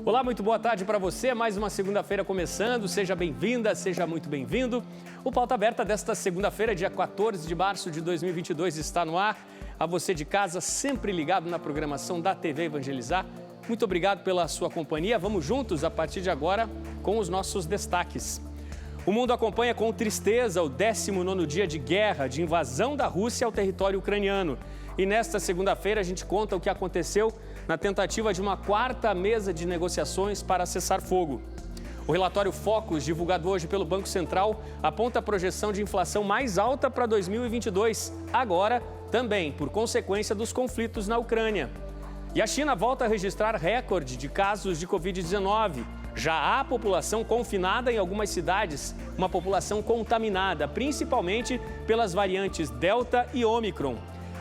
Olá, muito boa tarde para você. Mais uma segunda-feira começando. Seja bem-vinda, seja muito bem-vindo. O Pauta Aberta desta segunda-feira, dia 14 de março de 2022, está no ar. A você de casa, sempre ligado na programação da TV Evangelizar. Muito obrigado pela sua companhia. Vamos juntos, a partir de agora, com os nossos destaques. O mundo acompanha com tristeza o 19º dia de guerra, de invasão da Rússia ao território ucraniano. E nesta segunda-feira a gente conta o que aconteceu na tentativa de uma quarta mesa de negociações para cessar fogo. O relatório Focus, divulgado hoje pelo Banco Central, aponta a projeção de inflação mais alta para 2022, agora também por consequência dos conflitos na Ucrânia. E a China volta a registrar recorde de casos de Covid-19. Já há população confinada em algumas cidades, uma população contaminada, principalmente pelas variantes Delta e Omicron.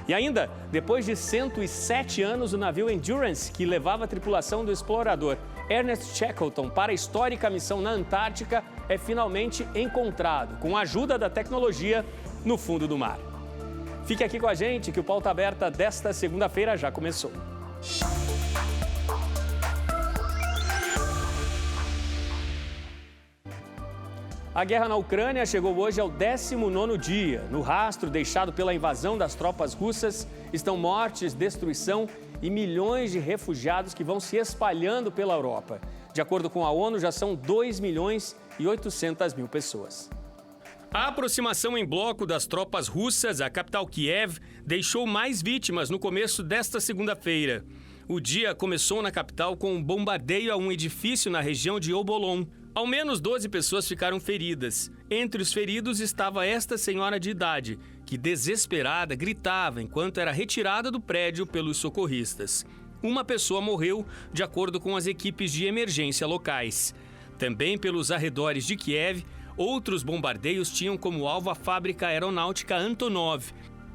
E ainda, depois de 107 anos, o navio Endurance, que levava a tripulação do explorador Ernest Shackleton para a histórica missão na Antártica, é finalmente encontrado, com a ajuda da tecnologia, no fundo do mar. Fique aqui com a gente que o Pauta Aberta desta segunda-feira já começou. A guerra na Ucrânia chegou hoje ao 19º dia. No rastro deixado pela invasão das tropas russas, estão mortes, destruição e milhões de refugiados que vão se espalhando pela Europa. De acordo com a ONU, já são 2.800.000 pessoas. A aproximação em bloco das tropas russas à capital Kiev deixou mais vítimas no começo desta segunda-feira. O dia começou na capital com um bombardeio a um edifício na região de Obolon. Ao menos 12 pessoas ficaram feridas. Entre os feridos estava esta senhora de idade, que desesperada gritava enquanto era retirada do prédio pelos socorristas. Uma pessoa morreu, de acordo com as equipes de emergência locais. Também pelos arredores de Kiev, outros bombardeios tinham como alvo a fábrica aeronáutica Antonov.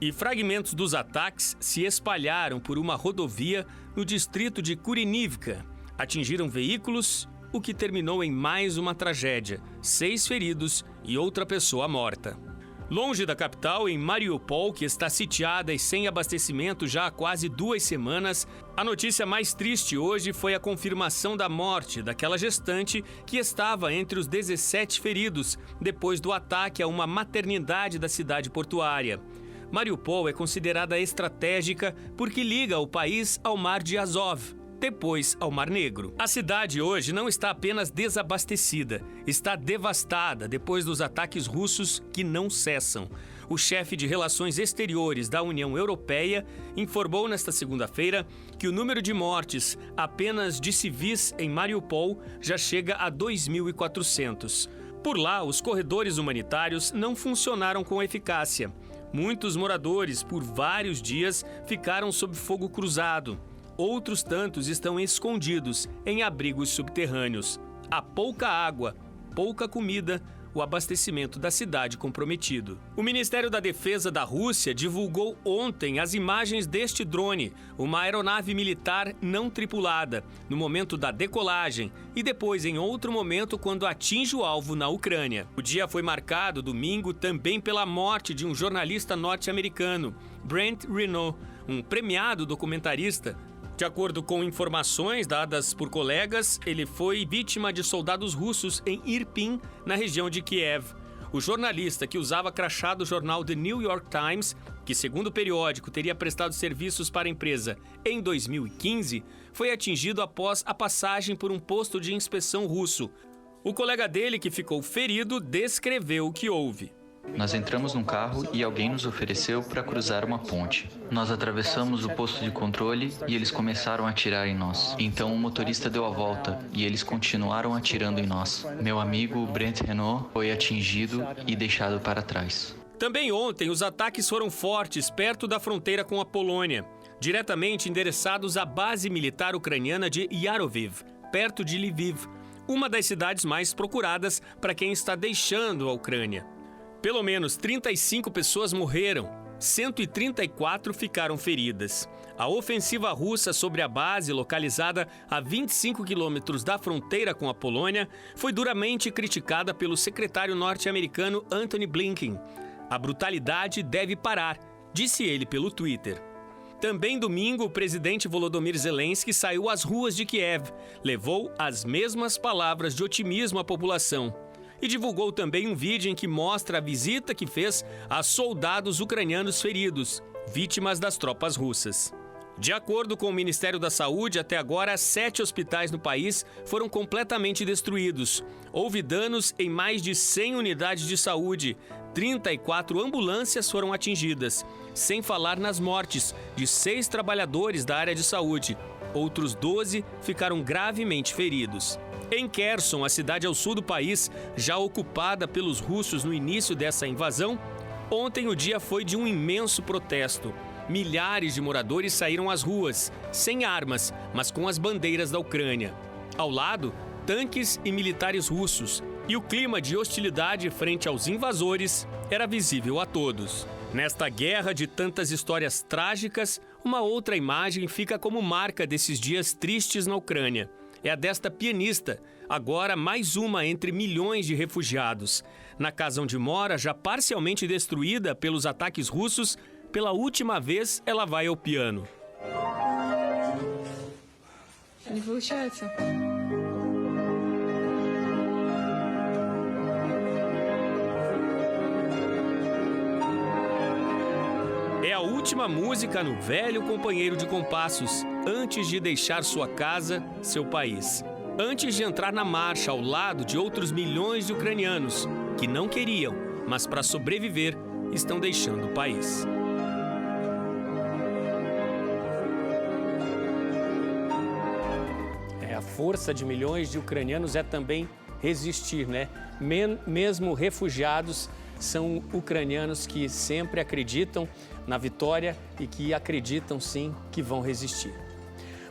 E fragmentos dos ataques se espalharam por uma rodovia no distrito de Kurinivka. Atingiram veículos, o que terminou em mais uma tragédia, 6 feridos e outra pessoa morta. Longe da capital, em Mariupol, que está sitiada e sem abastecimento já há quase 2 semanas, a notícia mais triste hoje foi a confirmação da morte daquela gestante que estava entre os 17 feridos depois do ataque a uma maternidade da cidade portuária. Mariupol é considerada estratégica porque liga o país ao Mar de Azov, depois ao Mar Negro. A cidade hoje não está apenas desabastecida, está devastada depois dos ataques russos que não cessam. O chefe de Relações Exteriores da União Europeia informou nesta segunda-feira que o número de mortes apenas de civis em Mariupol já chega a 2.400. Por lá, os corredores humanitários não funcionaram com eficácia. Muitos moradores, por vários dias, ficaram sob fogo cruzado. Outros tantos estão escondidos em abrigos subterrâneos. Há pouca água, pouca comida, o abastecimento da cidade comprometido. O Ministério da Defesa da Rússia divulgou ontem as imagens deste drone, uma aeronave militar não tripulada, no momento da decolagem e depois em outro momento quando atinge o alvo na Ucrânia. O dia foi marcado domingo também pela morte de um jornalista norte-americano, Brent Renaud, um premiado documentarista. De acordo com informações dadas por colegas, ele foi vítima de soldados russos em Irpin, na região de Kiev. O jornalista, que usava crachá do jornal The New York Times, que segundo o periódico teria prestado serviços para a empresa em 2015, foi atingido após a passagem por um posto de inspeção russo. O colega dele, que ficou ferido, descreveu o que houve. Nós entramos num carro e alguém nos ofereceu para cruzar uma ponte. Nós atravessamos o posto de controle e eles começaram a atirar em nós. Então o motorista deu a volta e eles continuaram atirando em nós. Meu amigo Brent Renaud foi atingido e deixado para trás. Também ontem, os ataques foram fortes perto da fronteira com a Polônia, diretamente endereçados à base militar ucraniana de Yaroviv, perto de Lviv, uma das cidades mais procuradas para quem está deixando a Ucrânia. Pelo menos 35 pessoas morreram, 134 ficaram feridas. A ofensiva russa sobre a base, localizada a 25 quilômetros da fronteira com a Polônia, foi duramente criticada pelo secretário norte-americano Antony Blinken. A brutalidade deve parar, disse ele pelo Twitter. Também domingo, o presidente Volodymyr Zelensky saiu às ruas de Kiev, levou as mesmas palavras de otimismo à população e divulgou também um vídeo em que mostra a visita que fez a soldados ucranianos feridos, vítimas das tropas russas. De acordo com o Ministério da Saúde, até agora 7 hospitais no país foram completamente destruídos. Houve danos em mais de 100 unidades de saúde, 34 ambulâncias foram atingidas, sem falar nas mortes de 6 trabalhadores da área de saúde. Outros 12 ficaram gravemente feridos. Em Kherson, a cidade ao sul do país, já ocupada pelos russos no início dessa invasão, ontem o dia foi de um imenso protesto. Milhares de moradores saíram às ruas, sem armas, mas com as bandeiras da Ucrânia. Ao lado, tanques e militares russos. E o clima de hostilidade frente aos invasores era visível a todos. Nesta guerra de tantas histórias trágicas, uma outra imagem fica como marca desses dias tristes na Ucrânia. É a desta pianista, agora mais uma entre milhões de refugiados. Na casa onde mora, já parcialmente destruída pelos ataques russos, pela última vez ela vai ao piano. Не получается. É a última música no velho companheiro de compassos, antes de deixar sua casa, seu país. Antes de entrar na marcha ao lado de outros milhões de ucranianos que não queriam, mas para sobreviver, estão deixando o país. A força de milhões de ucranianos é também resistir, né? Mesmo refugiados, são ucranianos que sempre acreditam na vitória e que acreditam, sim, que vão resistir.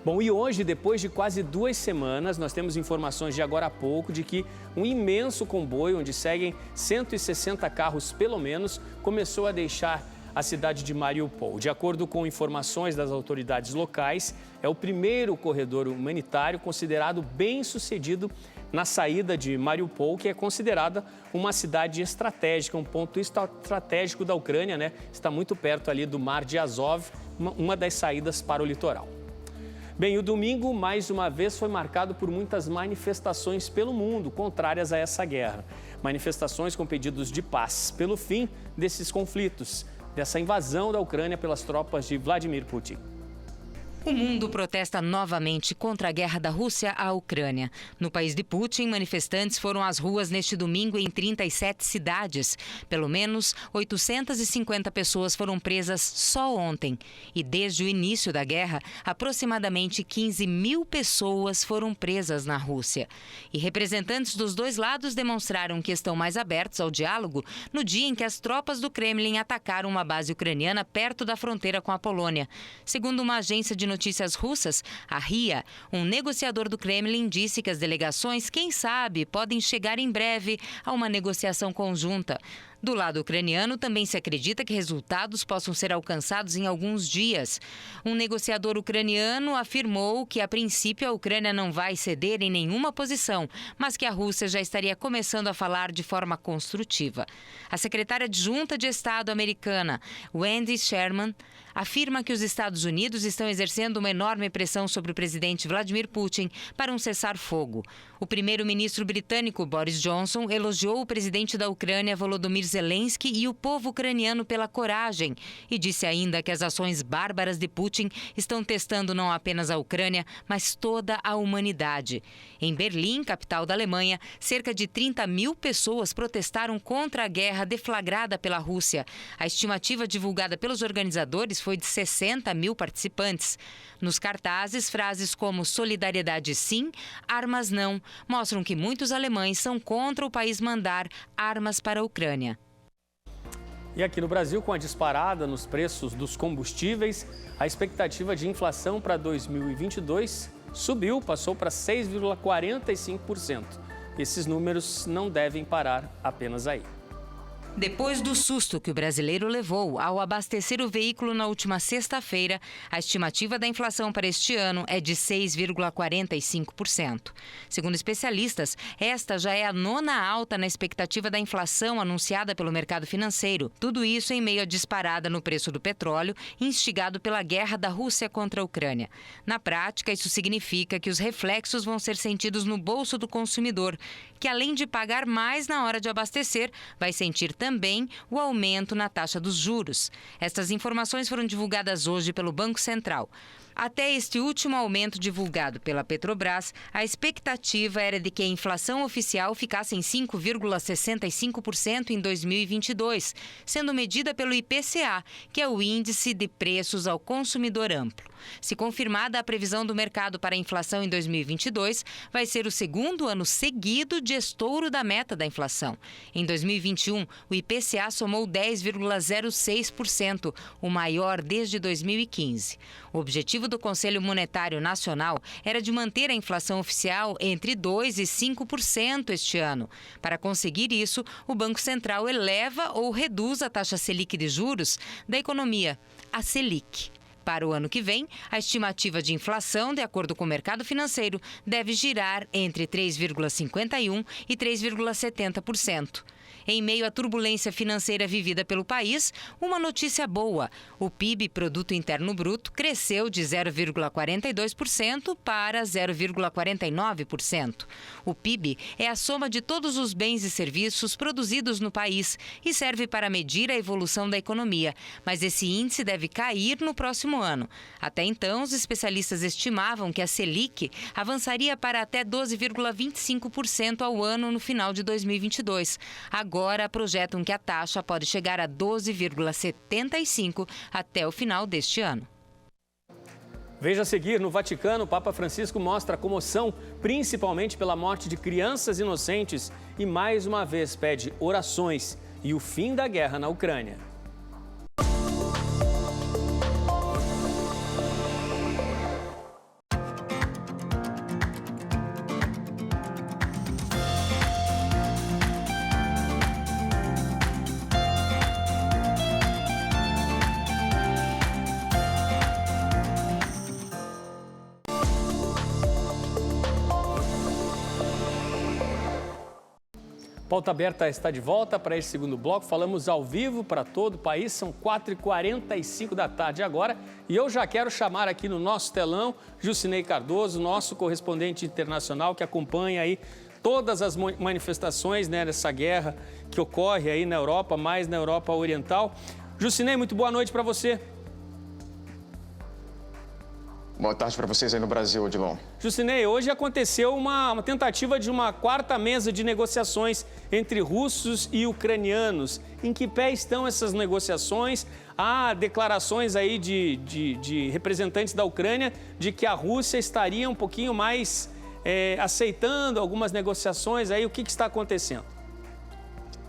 Bom, e hoje, depois de quase 2 semanas, nós temos informações de agora a pouco de que um imenso comboio, onde seguem 160 carros pelo menos, começou a deixar a cidade de Mariupol. De acordo com informações das autoridades locais, é o primeiro corredor humanitário considerado bem-sucedido na saída de Mariupol, que é considerada uma cidade estratégica, um ponto estratégico da Ucrânia, né? Está muito perto ali do Mar de Azov, uma das saídas para o litoral. Bem, o domingo, mais uma vez, foi marcado por muitas manifestações pelo mundo contrárias a essa guerra. Manifestações com pedidos de paz pelo fim desses conflitos, dessa invasão da Ucrânia pelas tropas de Vladimir Putin. O mundo protesta novamente contra a guerra da Rússia à Ucrânia. No país de Putin, manifestantes foram às ruas neste domingo em 37 cidades. Pelo menos 850 pessoas foram presas só ontem. E desde o início da guerra, aproximadamente 15 mil pessoas foram presas na Rússia. E representantes dos dois lados demonstraram que estão mais abertos ao diálogo no dia em que as tropas do Kremlin atacaram uma base ucraniana perto da fronteira com a Polônia. Segundo uma agência de notícias russas, a RIA, um negociador do Kremlin, disse que as delegações, quem sabe, podem chegar em breve a uma negociação conjunta. Do lado ucraniano, também se acredita que resultados possam ser alcançados em alguns dias. Um negociador ucraniano afirmou que, a princípio, a Ucrânia não vai ceder em nenhuma posição, mas que a Rússia já estaria começando a falar de forma construtiva. A secretária adjunta de Estado americana, Wendy Sherman, afirma que os Estados Unidos estão exercendo uma enorme pressão sobre o presidente Vladimir Putin para um cessar-fogo. O primeiro-ministro britânico Boris Johnson elogiou o presidente da Ucrânia, Volodymyr Zelensky, e o povo ucraniano pela coragem e disse ainda que as ações bárbaras de Putin estão testando não apenas a Ucrânia, mas toda a humanidade. Em Berlim, capital da Alemanha, cerca de 30 mil pessoas protestaram contra a guerra deflagrada pela Rússia. A estimativa divulgada pelos organizadores foi de 60 mil participantes. Nos cartazes, frases como solidariedade sim, armas não, mostram que muitos alemães são contra o país mandar armas para a Ucrânia. E aqui no Brasil, com a disparada nos preços dos combustíveis, a expectativa de inflação para 2022 subiu, passou para 6,45%. Esses números não devem parar apenas aí. Depois do susto que o brasileiro levou ao abastecer o veículo na última sexta-feira, a estimativa da inflação para este ano é de 6,45%. Segundo especialistas, esta já é a 9ª alta na expectativa da inflação anunciada pelo mercado financeiro. Tudo isso em meio à disparada no preço do petróleo, instigado pela guerra da Rússia contra a Ucrânia. Na prática, isso significa que os reflexos vão ser sentidos no bolso do consumidor, que além de pagar mais na hora de abastecer, vai sentir também o aumento na taxa dos juros. Estas informações foram divulgadas hoje pelo Banco Central. Até este último aumento divulgado pela Petrobras, a expectativa era de que a inflação oficial ficasse em 5,65% em 2022, sendo medida pelo IPCA, que é o Índice de Preços ao Consumidor Amplo. Se confirmada a previsão do mercado para a inflação em 2022, vai ser o segundo ano seguido de estouro da meta da inflação. Em 2021, o IPCA somou 10,06%, o maior desde 2015. O objetivo do Conselho Monetário Nacional era de manter a inflação oficial entre 2% e 5% este ano. Para conseguir isso, o Banco Central eleva ou reduz a taxa Selic de juros da economia, a Selic. Para o ano que vem, a estimativa de inflação, de acordo com o mercado financeiro, deve girar entre 3,51% e 3,70%. Em meio à turbulência financeira vivida pelo país, uma notícia boa. O PIB, Produto Interno Bruto, cresceu de 0,42% para 0,49%. O PIB é a soma de todos os bens e serviços produzidos no país e serve para medir a evolução da economia, mas esse índice deve cair no próximo ano. Até então, os especialistas estimavam que a Selic avançaria para até 12,25% ao ano no final de 2022. Agora projetam que a taxa pode chegar a 12,75% até o final deste ano. Veja a seguir, no Vaticano, o Papa Francisco mostra a comoção, principalmente pela morte de crianças inocentes e mais uma vez pede orações e o fim da guerra na Ucrânia. Pauta Aberta está de volta para esse segundo bloco. Falamos ao vivo para todo o país, são 4h45 da tarde agora. E eu já quero chamar aqui no nosso telão Jucinei Cardoso, nosso correspondente internacional, que acompanha aí todas as manifestações, né, dessa guerra que ocorre aí na Europa, mais na Europa Oriental. Jucinei, muito boa noite para você. Boa tarde para vocês aí no Brasil, Odilon. Jucinei, hoje aconteceu uma tentativa de uma quarta mesa de negociações entre russos e ucranianos. Em que pé estão essas negociações? Há declarações aí de representantes da Ucrânia de que a Rússia estaria um pouquinho mais aceitando algumas negociações. Aí, o que está acontecendo?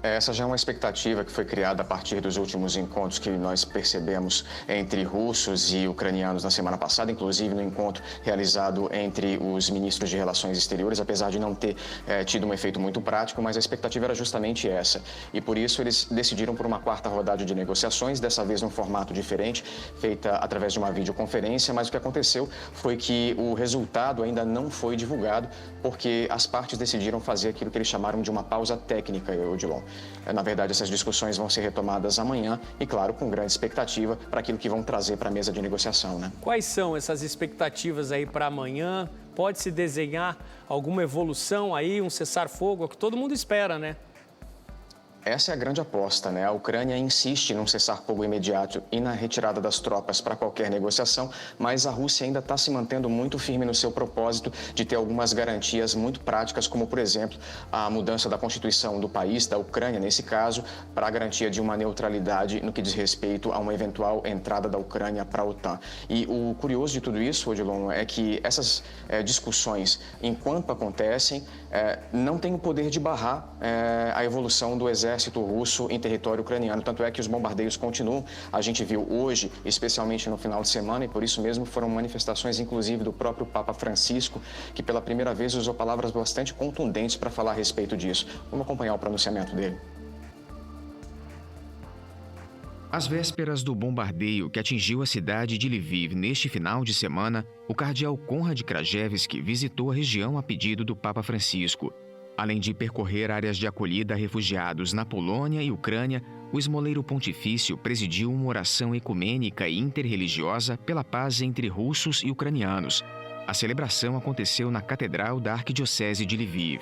Essa já é uma expectativa que foi criada a partir dos últimos encontros que nós percebemos entre russos e ucranianos na semana passada, inclusive no encontro realizado entre os ministros de Relações Exteriores, apesar de não ter tido um efeito muito prático, mas a expectativa era justamente essa. E por isso eles decidiram por uma quarta rodada de negociações, dessa vez num formato diferente, feita através de uma videoconferência, mas o que aconteceu foi que o resultado ainda não foi divulgado, porque as partes decidiram fazer aquilo que eles chamaram de uma pausa técnica, Odilon. Na verdade, essas discussões vão ser retomadas amanhã e, claro, com grande expectativa para aquilo que vão trazer para a mesa de negociação, né? Quais são essas expectativas aí para amanhã? Pode-se desenhar alguma evolução aí, um cessar-fogo, é o que todo mundo espera, né? Essa é a grande aposta, né? A Ucrânia insiste num cessar-fogo imediato e na retirada das tropas para qualquer negociação, mas a Rússia ainda está se mantendo muito firme no seu propósito de ter algumas garantias muito práticas, como, por exemplo, a mudança da Constituição do país, da Ucrânia, nesse caso, para a garantia de uma neutralidade no que diz respeito a uma eventual entrada da Ucrânia para a OTAN. E o curioso de tudo isso, Odilon, é que essas discussões, enquanto acontecem, não têm o poder de barrar a evolução do exército russo em território ucraniano. Tanto é que os bombardeios continuam. A gente viu hoje, especialmente no final de semana, e por isso mesmo foram manifestações, inclusive, do próprio Papa Francisco, que pela primeira vez usou palavras bastante contundentes para falar a respeito disso. Vamos acompanhar o pronunciamento dele. Às vésperas do bombardeio que atingiu a cidade de Lviv neste final de semana, o cardeal Konrad Krajewski visitou a região a pedido do Papa Francisco. Além de percorrer áreas de acolhida a refugiados na Polônia e Ucrânia, o esmoleiro pontifício presidiu uma oração ecumênica e interreligiosa pela paz entre russos e ucranianos. A celebração aconteceu na Catedral da Arquidiocese de Lviv.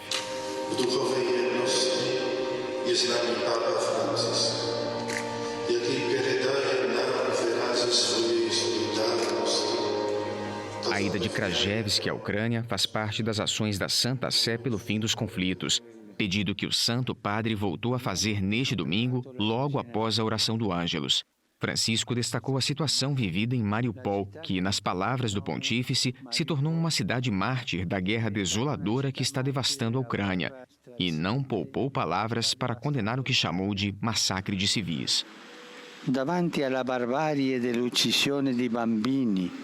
A ida de Krajewski à Ucrânia faz parte das ações da Santa Sé pelo fim dos conflitos, pedido que o Santo Padre voltou a fazer neste domingo, logo após a oração do Ângelus. Francisco destacou a situação vivida em Mariupol, que, nas palavras do pontífice, se tornou uma cidade mártir da guerra desoladora que está devastando a Ucrânia, e não poupou palavras para condenar o que chamou de massacre de civis.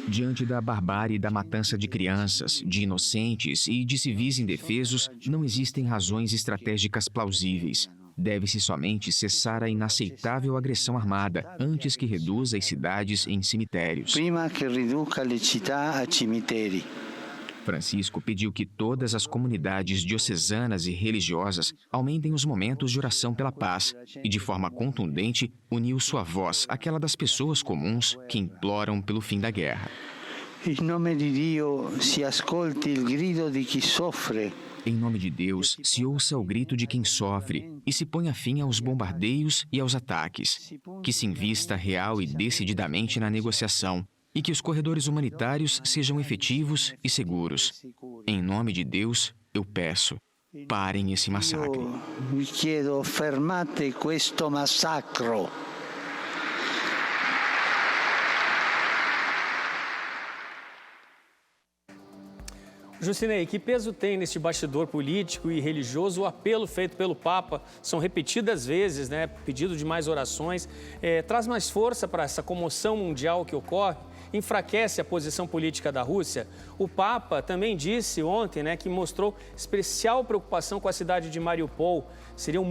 Diante da barbárie da matança de crianças, de inocentes e de civis indefesos, não existem razões estratégicas plausíveis. Deve-se somente cessar a inaceitável agressão armada, antes que reduza as cidades em cemitérios. Francisco pediu que todas as comunidades diocesanas e religiosas aumentem os momentos de oração pela paz e, de forma contundente, uniu sua voz àquela das pessoas comuns que imploram pelo fim da guerra. Em nome de Dio, se ascolti il grido di chi soffre. Em nome de Deus, se ouça o grito de quem sofre e se ponha fim aos bombardeios e aos ataques. Que se invista real e decididamente na negociação e que os corredores humanitários sejam efetivos e seguros. Em nome de Deus, eu peço, parem esse massacre. Vi chiedo, fermate questo massacro. Jucinei, que peso tem neste bastidor político e religioso o apelo feito pelo Papa? São repetidas vezes, né? Pedido de mais orações. Traz mais força para essa comoção mundial que ocorre? Enfraquece a posição política da Rússia? O Papa também disse ontem, né, que mostrou especial preocupação com a cidade de Mariupol. Seriam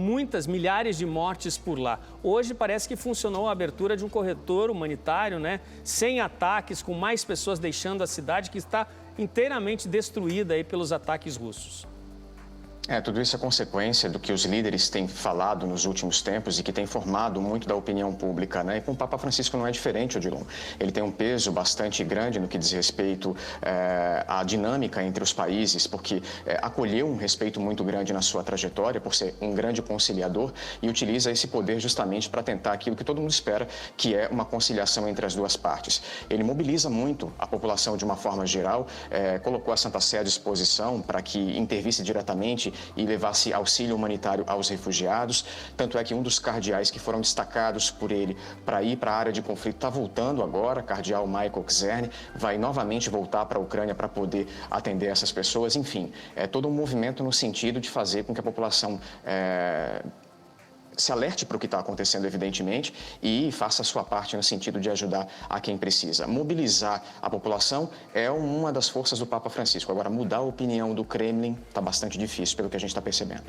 milhares de mortes por lá. Hoje parece que funcionou a abertura de um corredor humanitário, né, sem ataques, com mais pessoas deixando a cidade que está inteiramente destruída aí pelos ataques russos. Tudo isso é consequência do que os líderes têm falado nos últimos tempos e que tem formado muito da opinião pública, né? E com o Papa Francisco não é diferente, Odilon. Ele tem um peso bastante grande no que diz respeito à dinâmica entre os países, porque acolheu um respeito muito grande na sua trajetória, por ser um grande conciliador, e utiliza esse poder justamente para tentar aquilo que todo mundo espera, que é uma conciliação entre as duas partes. Ele mobiliza muito a população de uma forma geral, colocou a Santa Sé à disposição para que intervisse diretamente e levasse auxílio humanitário aos refugiados. Tanto é que um dos cardeais que foram destacados por ele para ir para a área de conflito está voltando agora, cardeal Michael Czerny, vai novamente voltar para a Ucrânia para poder atender essas pessoas. Enfim, é todo um movimento no sentido de fazer com que a população se alerte para o que está acontecendo, evidentemente, e faça a sua parte no sentido de ajudar a quem precisa. Mobilizar a população é uma das forças do Papa Francisco. Agora, mudar a opinião do Kremlin está bastante difícil, pelo que a gente está percebendo.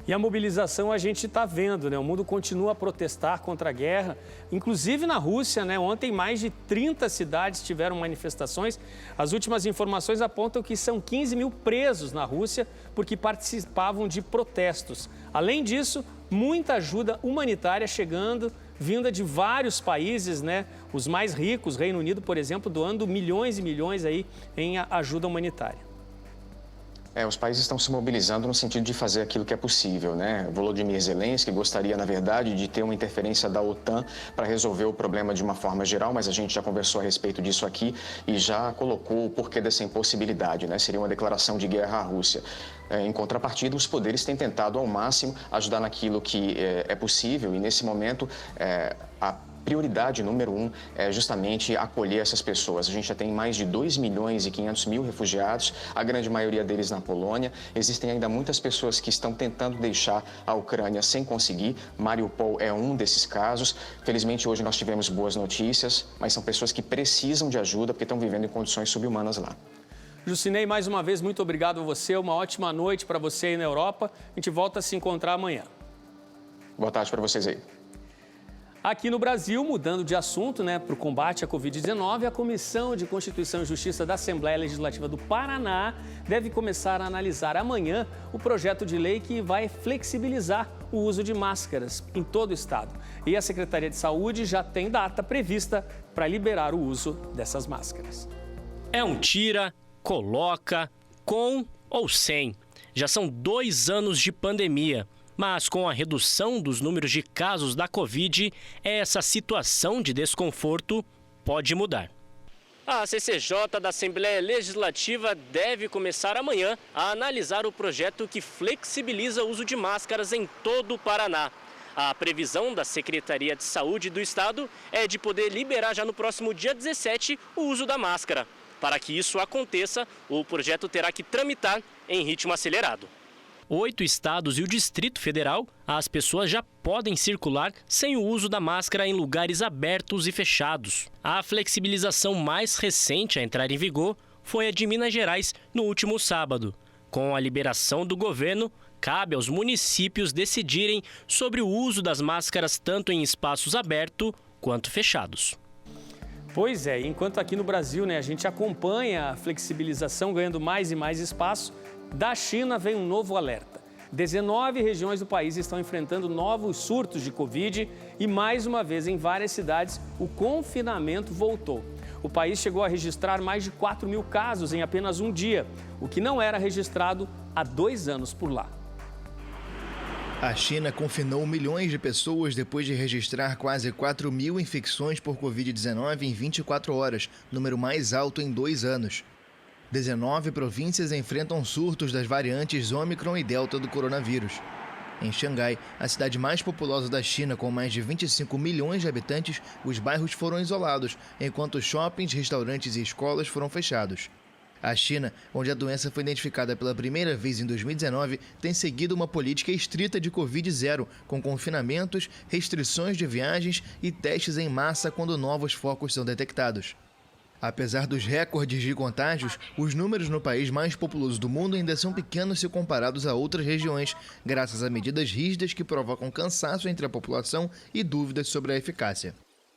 E a mobilização a gente está vendo, né? O mundo continua a protestar contra a guerra, inclusive na Rússia, né? Ontem mais de 30 cidades tiveram manifestações. As últimas informações apontam que são 15 mil presos na Rússia porque participavam de protestos. Além disso, muita ajuda humanitária chegando, vinda de vários países, né? Os mais ricos, Reino Unido, por exemplo, doando milhões e milhões aí em ajuda humanitária. Os países estão se mobilizando no sentido de fazer aquilo que é possível, né? Volodymyr Zelensky gostaria, na verdade, de ter uma interferência da OTAN para resolver o problema de uma forma geral, mas a gente já conversou a respeito disso aqui e já colocou o porquê dessa impossibilidade, né? Seria uma declaração de guerra à Rússia. Em contrapartida, os poderes têm tentado ao máximo ajudar naquilo que é possível e, nesse momento, a prioridade número 1 é justamente acolher essas pessoas. A gente já tem mais de 2.500.000 refugiados, a grande maioria deles na Polônia. Existem ainda muitas pessoas que estão tentando deixar a Ucrânia sem conseguir. Mariupol é um desses casos. Felizmente, hoje nós tivemos boas notícias, mas são pessoas que precisam de ajuda porque estão vivendo em condições subhumanas lá. Jucinei, mais uma vez, muito obrigado a você. Uma ótima noite para você aí na Europa. A gente volta a se encontrar amanhã. Boa tarde para vocês aí. Aqui no Brasil, mudando de assunto, para o combate à Covid-19, a Comissão de Constituição e Justiça da Assembleia Legislativa do Paraná deve começar a analisar amanhã o projeto de lei que vai flexibilizar o uso de máscaras em todo o estado. E a Secretaria de Saúde já tem data prevista para liberar o uso dessas máscaras. É um tira, coloca, com ou sem. Já são 2 anos de pandemia. Mas com a redução dos números de casos da Covid, essa situação de desconforto pode mudar. A CCJ da Assembleia Legislativa deve começar amanhã a analisar o projeto que flexibiliza o uso de máscaras em todo o Paraná. A previsão da Secretaria de Saúde do Estado é de poder liberar já no próximo dia 17 o uso da máscara. Para que isso aconteça, o projeto terá que tramitar em ritmo acelerado. 8 estados e o Distrito Federal, as pessoas já podem circular sem o uso da máscara em lugares abertos e fechados. A flexibilização mais recente a entrar em vigor foi a de Minas Gerais no último sábado. Com a liberação do governo, cabe aos municípios decidirem sobre o uso das máscaras tanto em espaços abertos quanto fechados. Pois é, enquanto aqui no Brasil a gente acompanha a flexibilização ganhando mais e mais espaço, da China vem um novo alerta. 19 regiões do país estão enfrentando novos surtos de Covid e, mais uma vez, em várias cidades, o confinamento voltou. O país chegou a registrar mais de 4 mil casos em apenas um dia, o que não era registrado há 2 anos por lá. A China confinou milhões de pessoas depois de registrar quase 4 mil infecções por Covid-19 em 24 horas, número mais alto em 2 anos. 19 províncias enfrentam surtos das variantes Ômicron e Delta do coronavírus. Em Xangai, a cidade mais populosa da China, com mais de 25 milhões de habitantes, os bairros foram isolados, enquanto shoppings, restaurantes e escolas foram fechados. A China, onde a doença foi identificada pela primeira vez em 2019, tem seguido uma política estrita de Covid-0, com confinamentos, restrições de viagens e testes em massa quando novos focos são detectados. Apesar dos recordes de contágios, os números no país mais populoso do mundo ainda são pequenos se comparados a outras regiões, graças a medidas rígidas que provocam cansaço entre a população e dúvidas sobre a eficácia.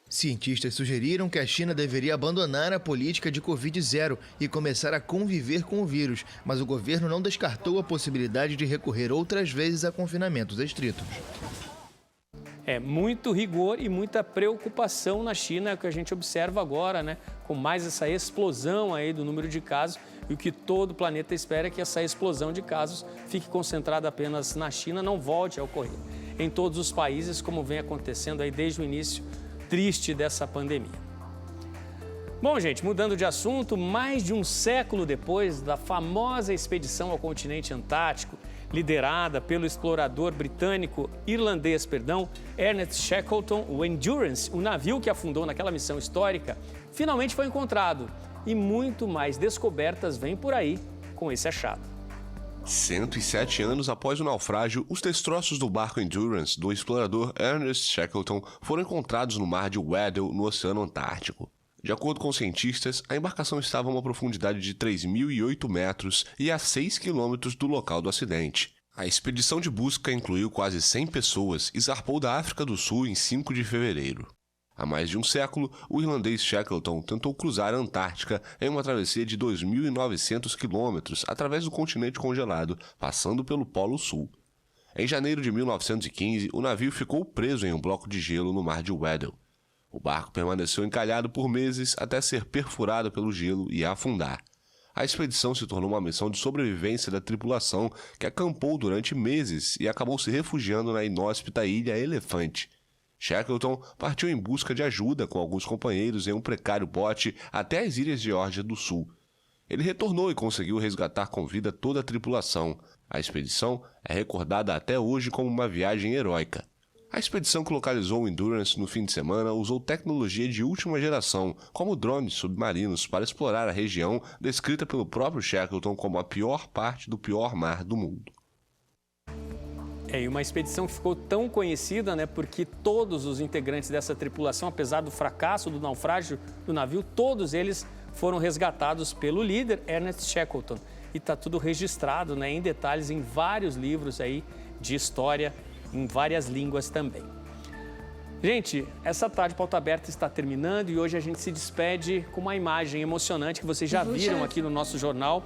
Cientistas sugeriram que a China deveria abandonar a política de Covid-0 e começar a conviver com o vírus, mas o governo não descartou a possibilidade de recorrer outras vezes a confinamentos estritos. É muito rigor e muita preocupação na China, é o que a gente observa agora, com mais essa explosão aí do número de casos, e o que todo o planeta espera é que essa explosão de casos fique concentrada apenas na China, não volte a ocorrer em todos os países, como vem acontecendo aí desde o início triste dessa pandemia. Bom, gente, mudando de assunto, mais de um século depois da famosa expedição ao continente antártico, liderada pelo explorador irlandês, Ernest Shackleton, o Endurance, o navio que afundou naquela missão histórica, finalmente foi encontrado. E muito mais descobertas vêm por aí com esse achado. 107 anos após o naufrágio, os destroços do barco Endurance do explorador Ernest Shackleton foram encontrados no mar de Weddell, no Oceano Antártico. De acordo com cientistas, a embarcação estava a uma profundidade de 3.008 metros e a 6 quilômetros do local do acidente. A expedição de busca incluiu quase 100 pessoas e zarpou da África do Sul em 5 de fevereiro. Há mais de um século, o irlandês Shackleton tentou cruzar a Antártica em uma travessia de 2.900 quilômetros através do continente congelado, passando pelo Polo Sul. Em janeiro de 1915, o navio ficou preso em um bloco de gelo no mar de Weddell. O barco permaneceu encalhado por meses até ser perfurado pelo gelo e afundar. A expedição se tornou uma missão de sobrevivência da tripulação, que acampou durante meses e acabou se refugiando na inóspita ilha Elefante. Shackleton partiu em busca de ajuda com alguns companheiros em um precário bote até as Ilhas Geórgia do Sul. Ele retornou e conseguiu resgatar com vida toda a tripulação. A expedição é recordada até hoje como uma viagem heróica. A expedição que localizou o Endurance no fim de semana usou tecnologia de última geração, como drones submarinos, para explorar a região descrita pelo próprio Shackleton como a pior parte do pior mar do mundo. E uma expedição que ficou tão conhecida, porque todos os integrantes dessa tripulação, apesar do fracasso do naufrágio do navio, todos eles foram resgatados pelo líder Ernest Shackleton. E está tudo registrado em detalhes em vários livros aí de história, em várias línguas também. Gente, essa tarde Pauta Aberta está terminando e hoje a gente se despede com uma imagem emocionante que vocês já viram aqui no nosso jornal,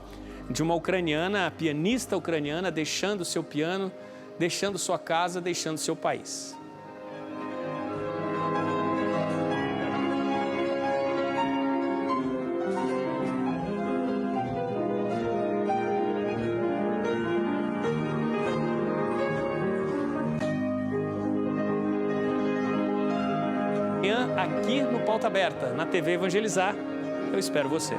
de uma ucraniana, pianista ucraniana, deixando seu piano, deixando sua casa, deixando seu país. Aqui no Pauta Aberta, na TV Evangelizar. Eu espero você.